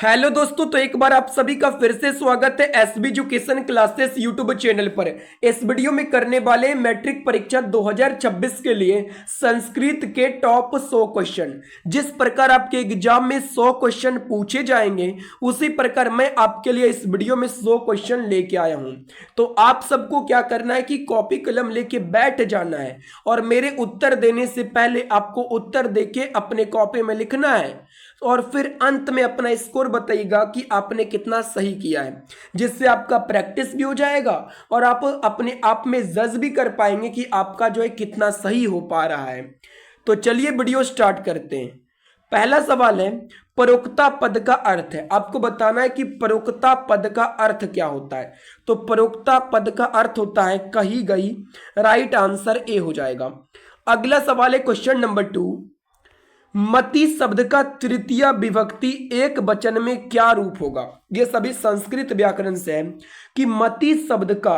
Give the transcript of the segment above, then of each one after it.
Hello दोस्तों, तो एक बार आप सभी का फिर से स्वागत है SB education classes YouTube channel पर। इस वीडियो में करने वाले मैट्रिक परीक्षा 2026 के लिए संस्कृत के टॉप 100 क्वेश्चन। जिस प्रकार आपके एग्जाम में 100 क्वेश्चन पूछे जाएंगे, उसी प्रकार मैं आपके लिए इस वीडियो में 100 क्वेश्चन लेके आया हूं। तो आप सबको क्या करना है कि कॉपी कलम लेके बैठ जाना है और मेरे उत्तर देने से पहले आपको उत्तर देके अपने कॉपी में लिखना है और फिर अंत में अपना स्कोर बताइएगा कि आपने कितना सही किया है, जिससे आपका प्रैक्टिस भी हो जाएगा और आप अपने आप में जज भी कर पाएंगे कि आपका जो है कितना सही हो पा रहा है। तो चलिए वीडियो स्टार्ट करते हैं। पहला सवाल है, परोक्ता पद का अर्थ है। आपको बताना है कि परोक्ता पद का अर्थ क्या होता है। तो परोक्ता पद का अर्थ होता है कही गई। राइट आंसर ए हो जाएगा। अगला सवाल है क्वेश्चन नंबर 2, मति शब्द का तृतीय विभक्ति एक वचन में क्या रूप होगा। यह सभी संस्कृत व्याकरण से है कि मति शब्द का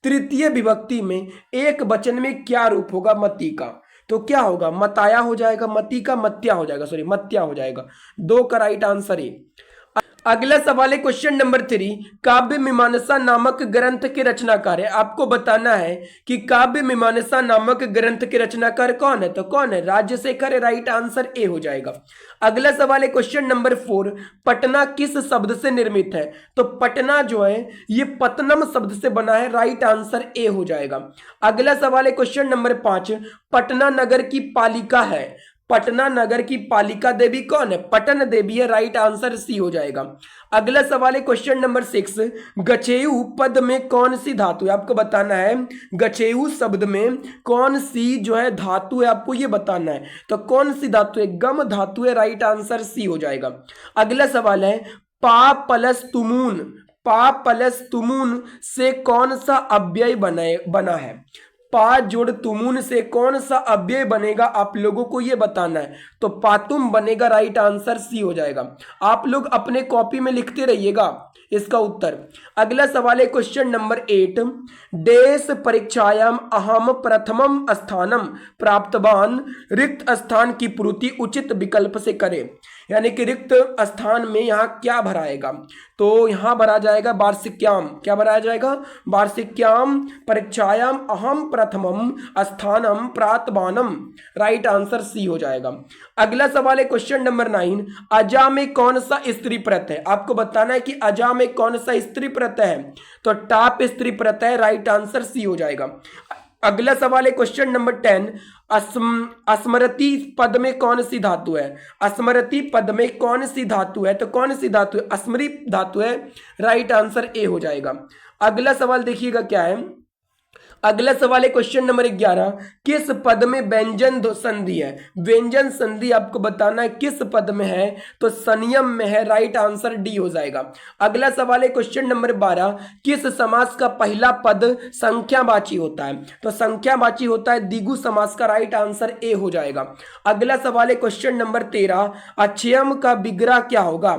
तृतीय विभक्ति में एक वचन में क्या रूप होगा मति का। तो क्या होगा, मताया हो जाएगा, मति का मत्या हो जाएगा, सॉरी मत्या हो जाएगा। 2 का राइट आंसर है। अगला सवाल है क्वेश्चन नंबर 3, काव्य मीमांसा नामक ग्रंथ के रचनाकार है। आपको बताना है कि काव्य मीमांसा नामक ग्रंथ के रचनाकार कौन है। तो कौन है, राजशेखर है। राइट आंसर ए हो जाएगा। अगला सवाल है क्वेश्चन नंबर 4, पटना किस शब्द से निर्मित है। तो पटना जो है ये पतनम शब्द से बना है। राइट आंसर ए हो जाएगा। अगला सवाल है क्वेश्चन नंबर 5, पटना नगर की पालिका है। पटना नगर की पालिका देवी कौन है, पटन देवी है। राइट आंसर सी हो जाएगा। अगला सवाल है क्वेश्चन नंबर 6, गछेऊ पद में कौन सी धातु है। आपको बताना है गछेऊ शब्द में कौन सी जो है धातु है, आपको ये बताना है। तो कौन सी धातु है, गम धातु है। राइट आंसर सी हो जाएगा। अगला सवाल है, पा प्लस तुमून, पा प्लस तुमून से कौन सा अव्यय बना है। पा जोड़ तुमुन से कौन सा अव्यय बनेगा, आप लोगों को यह बताना है। तो पातुम बनेगा। राइट आंसर सी हो जाएगा। आप लोग अपने कॉपी में लिखते रहिएगा इसका उत्तर। अगला सवाल है क्वेश्चन नंबर 8, देश परीक्षायाम अहम प्रथमम स्थानम प्राप्तवान रिक्त स्थान की पूर्ति उचित विकल्प से करें। यानी कि रिक्त स्थान में यहाँ क्या भराएगा। तो यहाँ भरा जाएगा वार्षिक्याम। क्या भराया जाएगा, वार्षिक्याम परीक्षायाम अहम प्रथमम स्थानम प्राप्तवानम। राइट आंसर सी हो जाएगा। अगला सवाल है क्वेश्चन नंबर 9, अजा में कौन सा स्त्री प्रत्यय है। आपको बताना है कि अजा में कौन सा स्त्री प्रत्यय है। तो टाप स्त्री प्रत्यय है। राइट आंसर सी हो जाएगा। अगला सवाल है क्वेश्चन नंबर 10, स्मृति पद में कौन सी धातु है। स्मृति पद में कौन सी धातु है। तो कौन सी धातु है, स्मृति धातु है। राइट आंसर ए हो जाएगा। अगला सवाल देखिएगा क्या है। अगला सवाल है क्वेश्चन नंबर 11, किस पद में व्यंजन संधि है। व्यंजन संधि आपको बताना है किस पद में है। तो संयम में है। राइट आंसर डी हो जाएगा। अगला सवाल है क्वेश्चन नंबर 12, किस समास का पहला पद संख्यावाची होता है। तो संख्यावाची होता है द्विगु समास का। राइट आंसर ए हो जाएगा। अगला सवाल है क्वेश्चन नंबर 13, अच्छयम का विग्रह क्या होगा।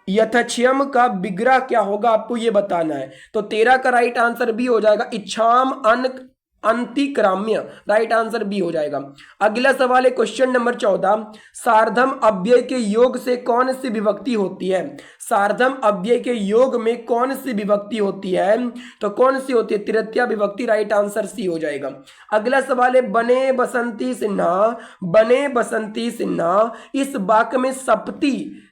यथक्षयम का विग्रह क्या होगा, आपको यह बताना है। तो 13 का राइट आंसर बी हो जाएगा। इच्छाम अंतिक्राम्य। राइट आंसर बी हो जाएगा। अगला सवाल है क्वेश्चन नंबर 14, सार्धम अव्यय के योग से कौन सी विभक्ति होती है। सार्धम अव्यय के योग में कौन सी विभक्ति होती है। तो कौन सी होती है, तृतीय विभक्ति। राइट आंसर सी हो जाएगा। अगला सवाल है, बने बसंती सिन्हा, बने बसंती सिन्हा इस वाक्य में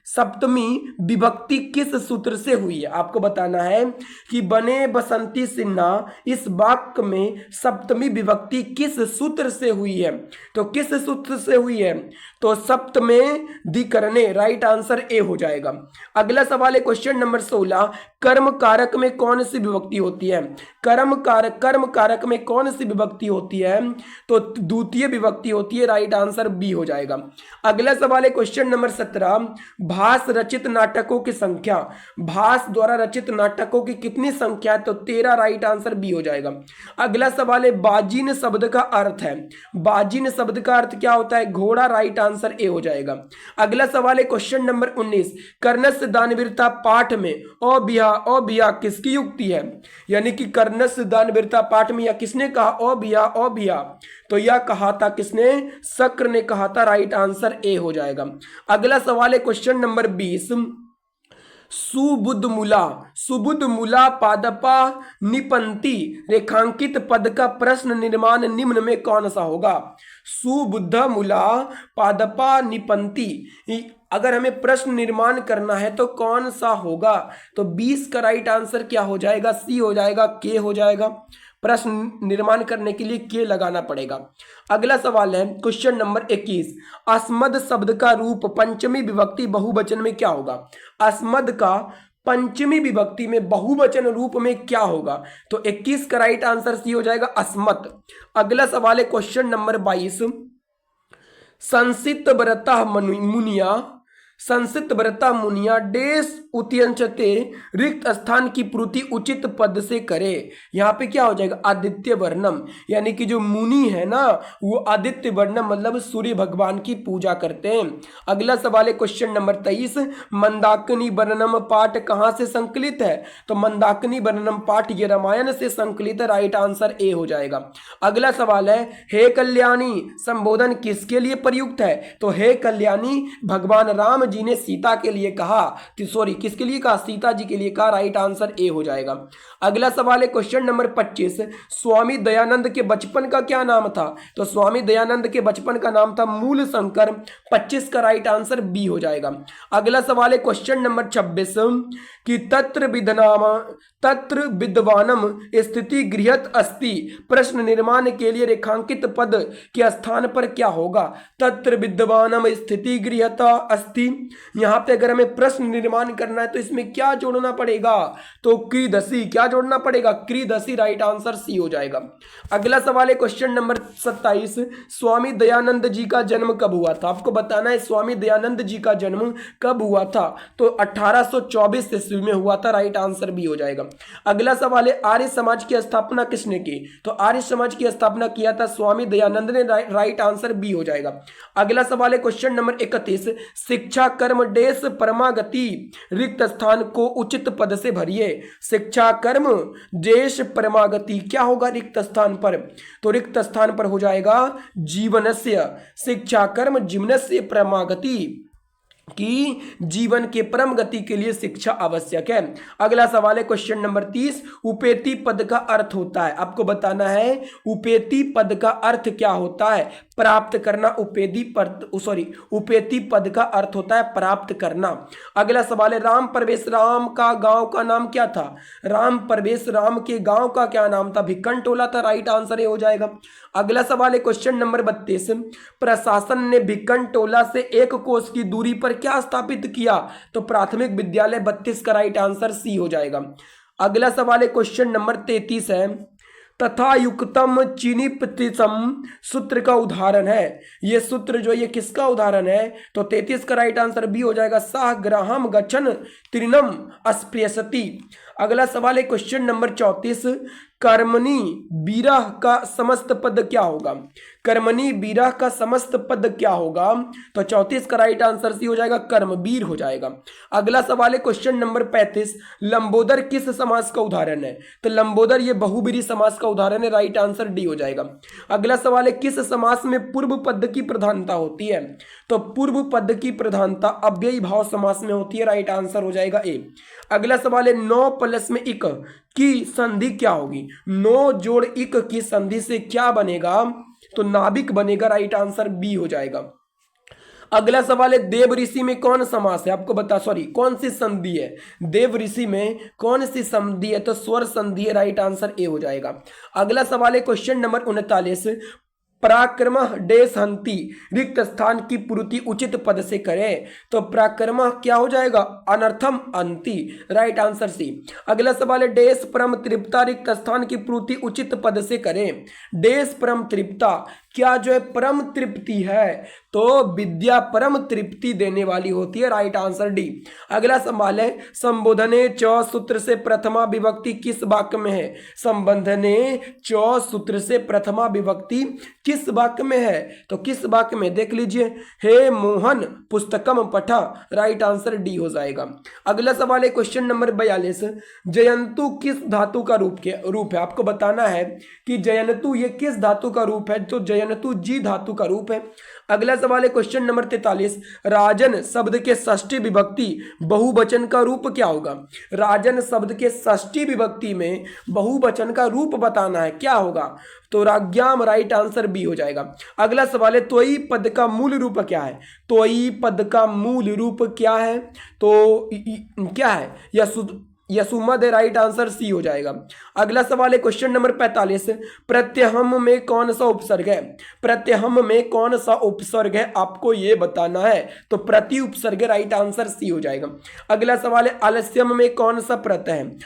सप्तमी विभक्ति किस सूत्र से हुई है। आपको बताना है कि बने बसंती सिन्हा इस वाक्य में सप्तमी विभक्ति किस सूत्र से हुई है। तो किस सूत्र से हुई है, तो सप्तमेधिकरणे। राइट आंसर ए हो जाएगा। अगला सवाल है क्वेश्चन नंबर 16, कर्म कारक में कौन सी विभक्ति होती है। कर्म कारक में कौन सी विभक्ति होती है। तो द्वितीय विभक्ति होती है। राइट आंसर बी हो जाएगा। अगला सवाल है क्वेश्चन नंबर 17, भास रचित नाटकों की संख्या। भास द्वारा रचित नाटकों की कितनी संख्या है। तो 13। राइट आंसर बी हो जाएगा। अगला सवाल है, बाजिन शब्द का अर्थ है। बाजिन शब्द का अर्थ क्या होता है, घोड़ा। राइट आंसर ए हो जाएगा। अगला सवाल है क्वेश्चन नंबर 19, कर्णस्य दानवीरता पाठ में अबिया किसकी युक्ति है। यानी कि कर्णस्य दानवीरता पाठ में या किसने कहा अबिया। तो यह कहा था किसने? शक्र ने कहा था। राइट आंसर ए हो जाएगा। अगला सवाल है क्वेश्चन नंबर 20। सुबुध मूला पादपा निपंती रेखांकित पद का प्रश्न निर्माण निम्न में कौन सा होगा? सुबुद्ध मूला पादपा निपंती, अगर हमें प्रश्न निर्माण करना है तो कौन सा होगा? तो 20 का राइट आंसर क्या हो जाएगा? सी हो जाएगा, के हो जाएगा। प्रश्न निर्माण करने के लिए के लगाना पड़ेगा। अगला सवाल है क्वेश्चन नंबर 21। अस्मद शब्द का रूप पंचमी विभक्ति बहुवचन में क्या होगा? अस्मद का पंचमी विभक्ति में बहुवचन रूप में क्या होगा? तो 21 का राइट आंसर सी हो जाएगा, अस्मत्। अगला सवाल है क्वेश्चन नंबर 22। संसित व्रता मुनिया डेस उत्यंचते रिक्त स्थान की पूर्ति उचित पद से करे। यहाँ पे क्या हो जाएगा? आदित्य वर्णम, यानी कि जो मुनि है ना वो आदित्य वर्णम मतलब सूर्य भगवान की पूजा करते हैं। अगला सवाल है क्वेश्चन नंबर 23। मंदाकिनी वर्णम पाठ कहाँ से संकलित है? तो मंदाकिनी वर्णम पाठ ये रामायण से संकलित है। राइट आंसर ए हो जाएगा। अगला सवाल है हे कल्याणी संबोधन किसके लिए प्रयुक्त है? तो हे कल्याणी भगवान राम जी ने सीता के लिए कहा, किसके लिए कहा? सीता जी के लिए कहा। राइट आंसर ए हो जाएगा। अगला सवाल है क्वेश्चन नंबर 25। स्वामी दयानंद के बचपन का क्या नाम था? तो स्वामी दयानंद के बचपन का नाम था मूल शंकर। 25 का राइट आंसर बी हो जाएगा। अगला सवाल है क्वेश्चन नंबर 26 कि तत्र विद्वानम स्थिति गृहत अस्ति प्रश्न निर्माण के लिए रेखांकित पद के स्थान पर क्या होगा? तत्र विद्वानम स्थिति गृहत अस्ति। यहां पे अगर हमें प्रश्न निर्माण करना है तो इसमें क्या जोड़ना पड़ेगा? तो क्रीदसी, क्या जोड़ना पड़ेगा? क्रीदसी। राइट आंसर सी हो जाएगा। अगला सवाल है क्वेश्चन नंबर 27। स्वामी दयानंद जी का जन्म कब हुआ था? आपको बताना है स्वामी दयानंद जी का जन्म कब हुआ था? तो 1824 ईस्वी में हुआ था। राइट आंसर भी हो जाएगा। अगला सवाल है आर्य समाज की स्थापना किसने की? तो आर्य समाज की स्थापना किया था स्वामी दयानंद ने। राइट आंसर बी हो जाएगा। अगला सवाल है क्वेश्चन नंबर 31। शिक्षा कर्म डेस परमागति रिक्त स्थान को उचित पद से भरिए। शिक्षा कर्म देश परमागति क्या होगा रिक्त स्थान पर? तो रिक्त स्थान पर हो जाएगा जीवनस्य। शिक्षा कर्म जीवनस्य परमागति कि जीवन के परम गति के लिए शिक्षा आवश्यक है। अगला सवाल है क्वेश्चन नंबर 30। उपेति पद का अर्थ होता है, आपको बताना है उपेति पद का अर्थ क्या होता है? प्राप्त करना। उपेति पद का अर्थ होता है प्राप्त करना। अगला सवाल है राम प्रवेश राम का गांव का नाम क्या था? राम प्रवेश राम के गांव का क्या नाम था? भिक्कन टोला था। राइट आंसर ये हो जाएगा। अगला सवाल है क्वेश्चन नंबर 32। प्रशासन ने भिक्कन टोला से 1 कोस की दूरी पर क्या स्थापित किया? तो प्राथमिक विद्यालय। 32 का राइट आंसर सी हो जाएगा। अगला सवाल है क्वेश्चन नंबर 33 है तथा युक्तम चीनी प्रतिसम सूत्र का उदाहरण है। ये सूत्र जो ये किसका उदाहरण है? तो 33 का राइट आंसर बी हो जाएगा। साह ग्राहम गच्छन तृणम अस्पृशति। अगला सवाल है क्वेश्चन नंबर 34। कर्मणि बीरह का समस्त पद क्या होगा? कर्मणि बीरह का समस्त पद क्या होगा? तो 34 का राइट आंसर सी हो जाएगा, कर्मवीर हो जाएगा। अगला सवाल है क्वेश्चन नंबर 35। लंबोदर किस समास का उदाहरण है? तो लंबोदर ये बहुब्रीहि समास का उदाहरण है। राइट आंसर डी हो जाएगा। अगला सवाल है किस समास में पूर्व पद की प्रधानता होती है? तो पूर्व पद की प्रधानता अव्ययी भाव समास में होती है। राइट आंसर हो जाएगा ए। अगला सवाल है 9 प्लस में इक की संधि क्या होगी? 9 जोड़ इक की संधि से क्या बनेगा? तो नाभिक बनेगा। राइट आंसर बी हो जाएगा। अगला सवाल है देव ऋषि में कौन समास है? आपको कौन सी संधि है? देव ऋषि में कौन सी संधि है? तो स्वर संधि है। राइट आंसर ए हो जाएगा। अगला सवाल है क्वेश्चन नंबर 39। पराक्रम डेस हंति रिक्त स्थान की पूर्ति उचित पद से करें। तो पराक्रम क्या हो जाएगा? अनर्थम अंति। Right answer C. अगला सवाल है डेस परम तृप्ता रिक्त स्थान की पूर्ति उचित पद से करें। डेस परम तृप्ता क्या जो है परम तृप्ति है, तो विद्या परम तृप्ति देने वाली होती है, राइट आंसर डी। अगला सवाल है, संबोधने च सूत्र से प्रथमा विभक्ति किस वाक्य में है? संबोधने च सूत्र से प्रथमा विभक्ति किस वाक्य में है? तो किस वाक्य में, देख लीजिए, हे मोहन पुस्तकम पठा, राइट आंसर डी हो जाएगा। अगला सवाल है क्वेश्चन नंबर 42, जयंतु किस धातु का रूप है? आपको बताना है कि जयंतु ये किस धातु का रूप है, तो जयंतु जी धातु का रूप है। अगला सवाल है क्वेश्चन नंबर 43, राजन शब्द के षष्ठी विभक्ति बहुवचन का रूप क्या होगा? राजन शब्द के षष्ठी विभक्ति में बहुवचन का रूप बताना है, क्या होगा? तो राज्ञाम, राइट आंसर बी हो जाएगा। अगला सवाल है, त्वयी पद का मूल रूप क्या है? त्वयी पद का मूल रूप क्या है? तो क्या है? यसुमद, राइट आंसर सी हो जाएगा। अगला सवाल है क्वेश्चन नंबर 45, प्रत्यहम में कौन सा उपसर्ग है? प्रत्यहम में कौन सा उपसर्ग है आपको ये बताना है, तो प्रति उपसर्ग, राइट आंसर सी हो जाएगा। अगला सवाल है, आलस्यम में कौन सा प्रत्यय है?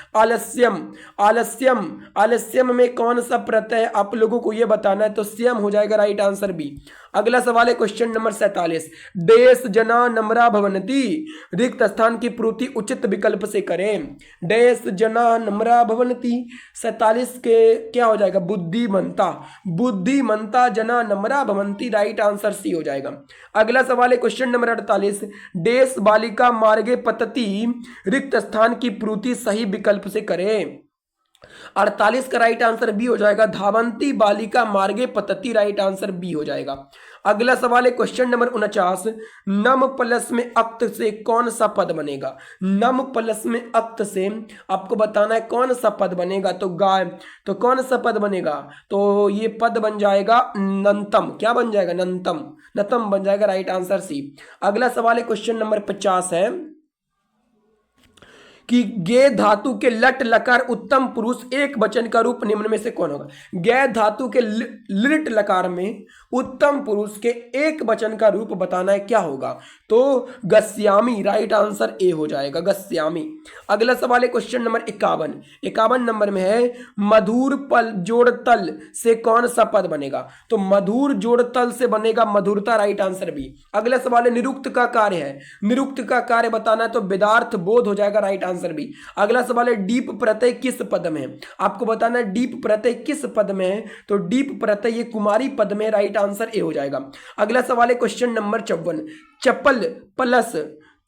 आलस्यम में कौन सा प्रत्यय है आप लोगों को ये बताना है, तो स्यम हो जाएगा, राइट आंसर बी। अगला सवाल है क्वेश्चन नंबर 47, देश जना नम्रा भवन्ति, रिक्त स्थान की पूर्ति उचित विकल्प से करें। देश जना नम्रा भवन्ति 47 के क्या हो जाएगा? बुद्धिमंता जना नम्रा भवन्ति, राइट आंसर सी हो जाएगा। अगला सवाल है क्वेश्चन नंबर 48, देश बालिका मार्गे पतति, रिक्त स्थान की पूर्ति सही विकल्प से करें। 48 का राइट आंसर बी हो जाएगा, धावंती बालिका मार्गे पतति, राइट आंसर बी हो जाएगा। अगला सवाल है क्वेश्चन नंबर 49, नम प्लस में अक्त से कौन सा पद बनेगा? नम प्लस में अक्त से आपको बताना है कौन सा पद बनेगा, तो गाय, तो कौन सा पद बनेगा? तो ये पद बन जाएगा नंतम, क्या बन जाएगा? नतम बन जाएगा, राइट आंसर सी। अगला सवाल है क्वेश्चन नंबर 50 है कि गे धातु के लट लकार उत्तम पुरुष एक वचन का रूप निम्न में से कौन होगा? गे धातु के लिट लकार में उत्तम पुरुष के एक वचन का रूप बताना है, क्या होगा? तो गस्यामी, राइट आंसर ए हो जाएगा, गस्यामी। अगला सवाल है क्वेश्चन नंबर 51 नंबर में है, मधुर पल जोड़ तल से कौन सा पद बनेगा? तो मधुर जोड़ तल से बनेगा मधुरता, राइट आंसर बी। अगला सवाल है, निरुक्त का कार्य है, निरुक्त का कार्य बताना है, तो वेदार्थ बोध हो जाएगा, राइट आंसर बी। अगला सवाल है, डीप प्रत्यय किस पद में है? आपको बताना है डीप प्रत्यय किस पद में है, तो डीप प्रत्यय ये कुमारी पद में, राइट आंसर ए हो जाएगा। अगला सवाल है क्वेश्चन नंबर 54, चप्पल प्लस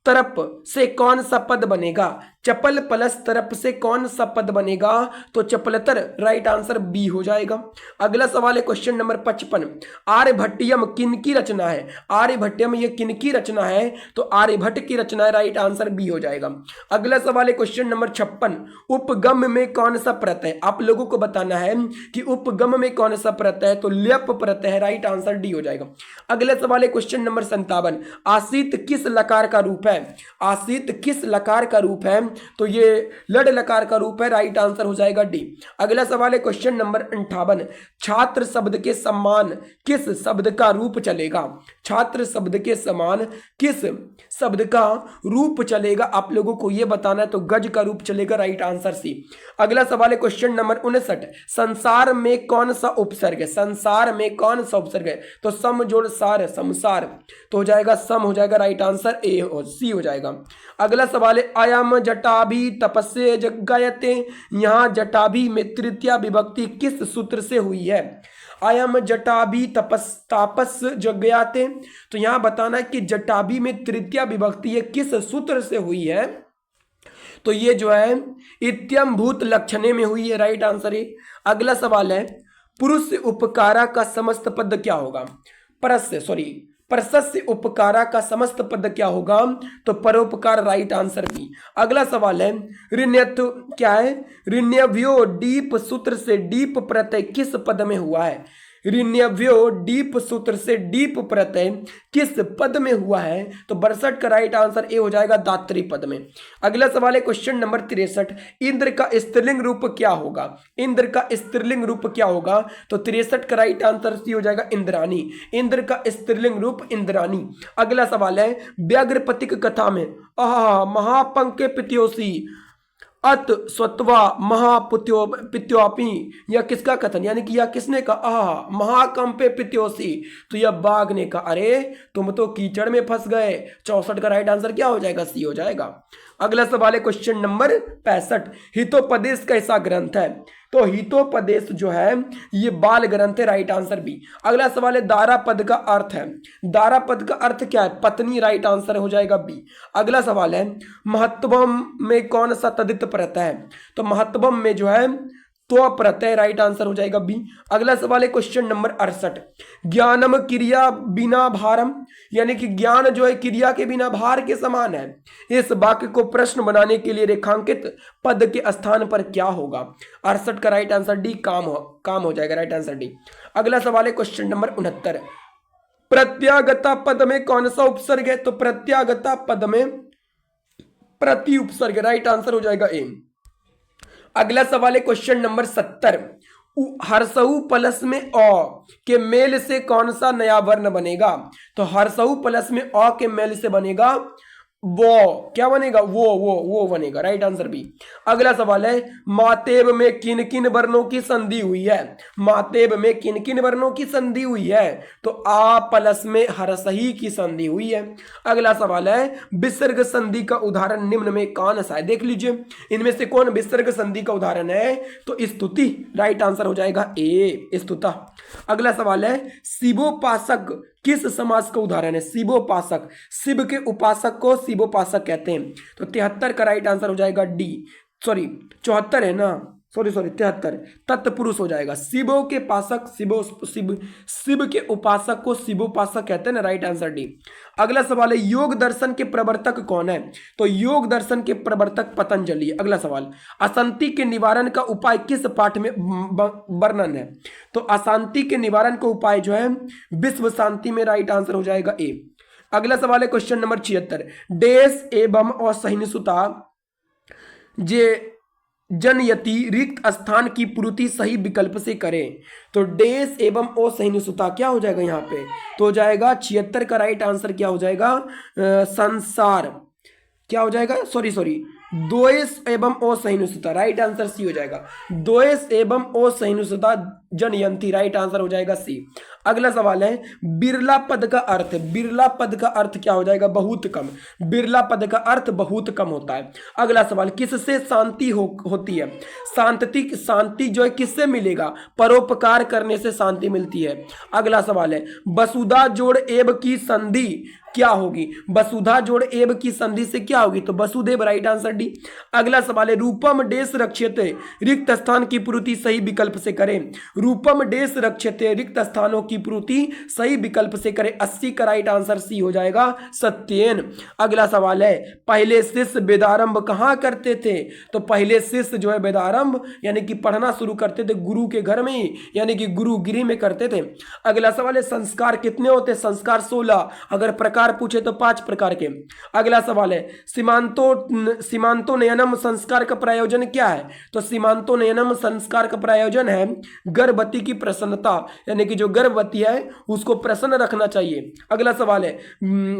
तरप से कौन सा पद बनेगा? चपल प्लस तरप से कौन सा पद बनेगा? तो चपलतर, राइट आंसर बी हो जाएगा। अगला सवाल है क्वेश्चन नंबर 55, आर्यभट्टियम किनकी रचना है? आर्यभट्टियम ये किनकी रचना है? तो आर्यभट्ट की रचना है, राइट आंसर बी हो जाएगा। अगला सवाल है क्वेश्चन नंबर 56, उपगम में कौन सा प्रत्यय? आप लोगों को बताना है कि उपगम में कौन सा प्रत्यय है, तो ल्यप प्रत्यय है, राइट आंसर डी हो जाएगा। अगला सवाल है क्वेश्चन नंबर 57, आसित किस लकार का रूप है? आसित किस लकार का रूप है? तो ये लड लकार का रूप है, राइट आंसर हो जाएगा डी। अगला सवाल है क्वेश्चन नंबर 58, छात्र शब्द के समान किस शब्द का रूप चलेगा? छात्र शब्द के समान किस शब्द का रूप चलेगा आप लोगों को यह बताना है, तो गज का रूप चलेगा, राइट आंसर सी। अगला सवाल है क्वेश्चन नंबर 59, संसार में कौन सा उपसर्ग है? संसार में कौन सा उपसर्ग है? तो सम जोड़ सार, संसार, तो हो जाएगा सम हो जाएगा, राइट आंसर ए सी हो जाएगा। अगला सवाल है, अयम जटाभि तपस्या जगायते, यहाँ जटाभि में तृतीया विभक्ति किस सूत्र से हुई है? अयम जटाभि तापस जगायते, तो यहाँ बताना है कि जटाभि में तृतीया विभक्ति ये किस सूत्र से हुई है? तो ये जो है इत्यम भूत लक्षणे में हुई है, राइट आंसर है। अगला सवाल है, पुरुष उपकारा का समस्त पद क्या होगा? प्रशस्य उपकारा का समस्त पद क्या होगा? तो परोपकार, राइट आंसर बी। अगला सवाल है, ऋण्यत्व क्या है? ऋण्यव्यो डीप सूत्र से डीप प्रत्यय किस पद में हुआ है? ऋण्यव्यो डीप सूत्र से डीप प्रत्यय किस पद में हुआ है? तो 62 का राइट आंसर ए हो जाएगा, दात्री पद में। अगला सवाल है क्वेश्चन नंबर 63, इंद्र का स्त्रीलिंग रूप क्या होगा? इंद्र का स्त्रीलिंग रूप क्या होगा? तो 63 का राइट आंसर सी हो जाएगा, इंद्रानी। इंद्र का स्त्रीलिंग रूप इंद्रानी। अगला सवाल है, व्याघ्रपतिक कथा में महापंके पित्योसी अत स्वत्वा महापुत्यो पित्योपी, यह किसका कथन, यानी कि यह किसने कहा, महाकंपे पित्योसी, तो यह बाघ ने कहा अरे तुम तो कीचड़ में फंस गए। 64 का राइट आंसर क्या हो जाएगा, सी हो जाएगा। अगला सवाल है क्वेश्चन नंबर 65, हितोपदेश कैसा ग्रंथ है, तो हितोपदेश जो है ये बाल ग्रंथ है, राइट आंसर बी। अगला सवाल है दारा पद का अर्थ है, दारा पद का अर्थ क्या है, पत्नी, राइट आंसर हो जाएगा बी। अगला सवाल है महत्वम में कौन सा तदित प्रत्यय है, तो महत्वम में जो है तो प्रत्यय, राइट आंसर हो जाएगा बी। अगला सवाल है क्वेश्चन नंबर 68, ज्ञानम क्रिया बिना भारम, यानी कि ज्ञान जो है क्रिया के बिना भार के समान है। इस वाक्य को प्रश्न बनाने के लिए रेखांकित पद के स्थान पर क्या होगा, 68 का राइट आंसर डी, काम हो जाएगा, राइट आंसर डी। अगला सवाल है क्वेश्चन नंबर 69, प्रत्यागता पद में कौन सा उपसर्ग है, तो प्रत्यागता पद में प्रति उपसर्ग, राइट आंसर हो जाएगा ए। अगला सवाल है क्वेश्चन नंबर 70, हर्षऊ प्लस में अ के मेल से कौन सा नया वर्ण बनेगा, तो हर्षऊ प्लस में अ के मेल से बनेगा वो, क्या बनेगा, वो बनेगा, राइट आंसर बी। अगला सवाल है मातेब में किन किन वर्णों की संधि हुई है, मातेब में किन किन वर्णों की संधि हुई है, तो आ प्लस में हरसही की संधि हुई है। अगला सवाल है विसर्ग संधि का उदाहरण निम्न में कौन सा है, देख लीजिए इनमें से कौन विसर्ग संधि का उदाहरण है, तो स्तुति, राइट आंसर हो जाएगा ए, स्तुता। अगला सवाल है शिवोपासक किस समास का उदाहरण है, शिवोपासक, शिव के उपासक को शिवोपासक कहते हैं, तो 73 का राइट आंसर हो जाएगा डी, सॉरी 74 है ना, सॉरी 73, तत्पुरुष हो जाएगा। शिवो के पासक शिव के उपासक को शिवोपासक कहते हैं ना, राइट आंसर डी। अगला सवाल है योग दर्शन के प्रवर्तक कौन है, तो योग दर्शन के प्रवर्तक पतंजलि। अगला सवाल अशांति के निवारण का उपाय किस पाठ में वर्णन है, तो अशांति के निवारण का उपाय जो है विश्व शांति में, राइट आंसर हो जाएगा ए। अगला सवाल है क्वेश्चन नंबर 76, देश एवं असहिष्णुता जे जनयति रिक्त स्थान की पूर्ति सही विकल्प से करें, तो देश एवं असहिष्णुता क्या हो जाएगा यहाँ पे, तो हो जाएगा 76 का राइट आंसर क्या हो जाएगा, संसार, क्या हो जाएगा, सॉरी द्वेष एवं असहिष्णुता, राइट आंसर सी हो जाएगा, द्वेष एवं असहिष्णुता जनयंती, राइट आंसर हो जाएगा सी। अगला सवाल है बिरला पद का अर्थ, बिरला पद का अर्थ क्या हो जाएगा, बहुत कम, बिरला पद का अर्थ बहुत कम होता है। अगला सवाल किससे शांति होती है, शांति जो है किससे मिलेगा, परोपकार करने से शांति मिलती है। अगला सवाल है वसुधा जोड़ एव की संधि क्या होगी, वसुधा जोड़ एव की संधि से क्या होगी, तो वसुदेव, राइट आंसर डी। अगला सवाल है रूपम डेस रक्षते रिक्त स्थान की पूर्ति सही विकल्प से करें, रूपम डेस रक्षते रिक्त स्थानों की पूर्ति सही विकल्प से करें, 80 का राइट आंसर सी हो जाएगा, सत्येन। अगला सवाल है पहले शिष्य वेदारंभ कहाँ करते थे, तो पहले शिष्य जो है वेदारंभ यानी कि पढ़ना शुरू करते थे गुरु के घर में ही, यानी कि गुरुगिरी में करते थे। अगला सवाल है संस्कार कितने होते हैं, संस्कार 16, अगर प्रकार पूछे तो 5 प्रकार के। अगला सवाल है सीमांतो नयनम संस्कार का प्रयोजन क्या है, तो सीमांतो नयनम संस्कार का प्रयोजन है गर्भवती की प्रसन्नता, यानी कि जो गर्भवती है उसको प्रसन्न रखना चाहिए। अगला सवाल है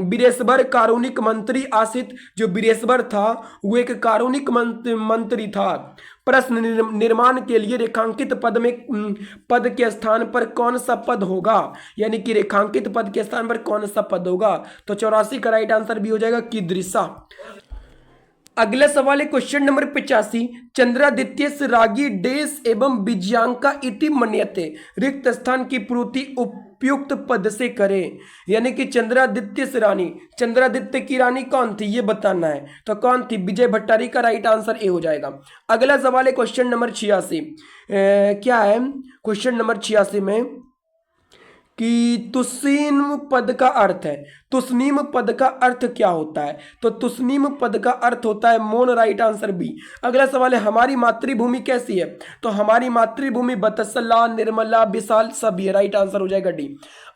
बीरेश्वर कारुणिक मंत्री आसित, जो बीरेश्वर था वो एक कारुणिक मंत्री था, प्रश्न निर्माण के लिए रेखांकित पद के स्थान पर कौन सा पद होगा, यानी कि रेखांकित पद के स्थान पर कौन सा पद होगा, तो 84 का राइट आंसर भी हो जाएगा कीदृशा। अगला सवाल है क्वेश्चन नंबर 85, चंद्रादित्य रागी डेस एवं विजयांका इति मन्यते रिक्त स्थान की पूर्ति उपयुक्त पद से करें, यानी कि चंद्रादित्य से रानी, चंद्रादित्य की रानी कौन थी ये बताना है, तो कौन थी, विजय भट्टारी का राइट आंसर ए हो जाएगा। अगला सवाल है क्वेश्चन नंबर 86, क्या है क्वेश्चन नंबर 86 में कि तुस्नीम पद का अर्थ है, तुस्नीम पद का अर्थ क्या होता है, तो तुस्नीम पद का अर्थ होता है मौन, राइट आंसर बी। अगला सवाल है हमारी मातृभूमि कैसी है, तो हमारी मातृभूमि बतसला, निर्मला, विशाल सभी है, राइट आंसर हो जाएगा डी।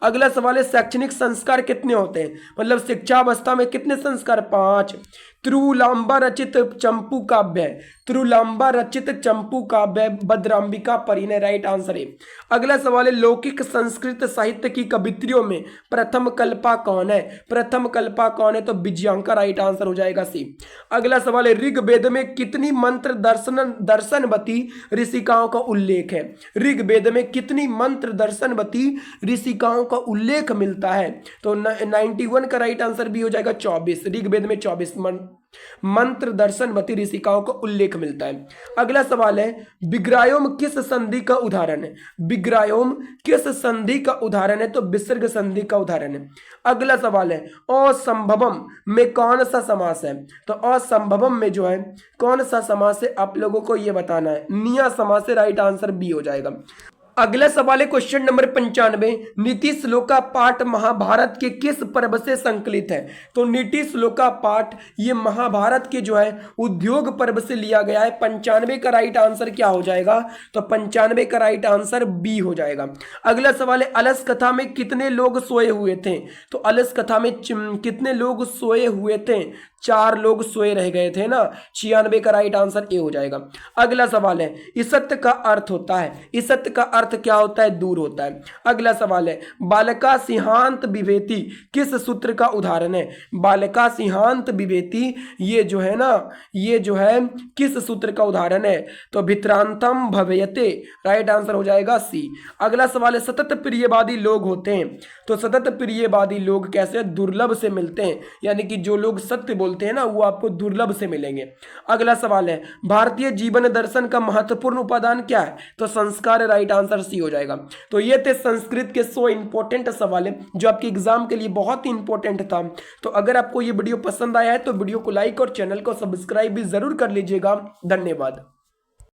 अगला सवाल है शैक्षणिक संस्कार कितने होते हैं, मतलब शिक्षा अवस्था में कितने संस्कार, 5। त्रुलांबा रचित चंपू काव्य, त्रुलांबा रचित चंपू काव्य भद्रांबिका परिणय, राइट आंसर है। अगला सवाल है लौकिक संस्कृत साहित्य की कवित्रियों में प्रथम कल्पा कौन है, प्रथम कल्पा कौन है? तो विजयांका राइट आंसर हो जाएगा सी। अगला सवाल है, ऋग्वेद में कितनी मंत्र दर्शनवती ऋषिकाओं का उल्लेख है? ऋग्वेद में कितनी मंत्र दर्शनवती ऋषिकाओं का उल्लेख मिलता है? तो 91 का राइट आंसर भी हो जाएगा 24। ऋग्वेद में 24 मंत्र दर्शनवती ऋषिकाओं का उल्लेख मिलता है। अगला सवाल है, विग्रायोम किस संधि का उदाहरण है? विग्रायोम किस संधि का उदाहरण है? तो विसर्ग संधि का उदाहरण है। अगला सवाल है, असंभवम में कौन सा समास है? तो असंभवम में जो है कौन सा समास है आप लोगों को यह बताना है। निया समास है, राइट आंसर बी हो जाएगा। अगला सवाल है क्वेश्चन नंबर 95, नीति श्लोका पाठ महाभारत के किस पर्व से संकलित है? तो नीति श्लोका पाठ ये महाभारत के जो है उद्योग पर्व से लिया गया है। 95 का राइट आंसर क्या हो जाएगा? तो 95 का राइट आंसर बी हो जाएगा। अगला सवाल है, अलस कथा में कितने लोग सोए हुए थे? तो अलस कथा में कितने लोग सोए हुए थे? 4 लोग सोए रह गए थे ना। 96 का राइट आंसर ए हो जाएगा। अगला सवाल है, इसत का अर्थ होता है, इसत का अर्थ क्या होता है? दूर होता है। अगला सवाल है, बालका सिंहांत विभेति किस सूत्र का उदाहरण है? बालका सिंहांत विभेति ये जो है ना, ये जो है किस सूत्र का उदाहरण है? तो भित्रांतम भवेयते, राइट आंसर हो जाएगा सी। अगला सवाल है, सतत प्रियवादी लोग होते हैं, तो सतत प्रियवादी लोग कैसे? दुर्लभ से मिलते हैं, यानी कि जो लोग सत्य बोलते हैं ना वो आपको दुर्लभ से मिलेंगे। अगला सवाल है, भारतीय जीवन दर्शन का महत्वपूर्ण उपादान क्या है? तो संस्कार, राइट आंसर सी हो जाएगा। तो ये थे संस्कृत के 100 इंपॉर्टेंट सवाल है जो आपके एग्जाम के लिए बहुत ही इंपॉर्टेंट था। तो अगर आपको ये वीडियो पसंद आया है तो वीडियो को लाइक और चैनल को सब्सक्राइब भी जरूर कर लीजिएगा। धन्यवाद।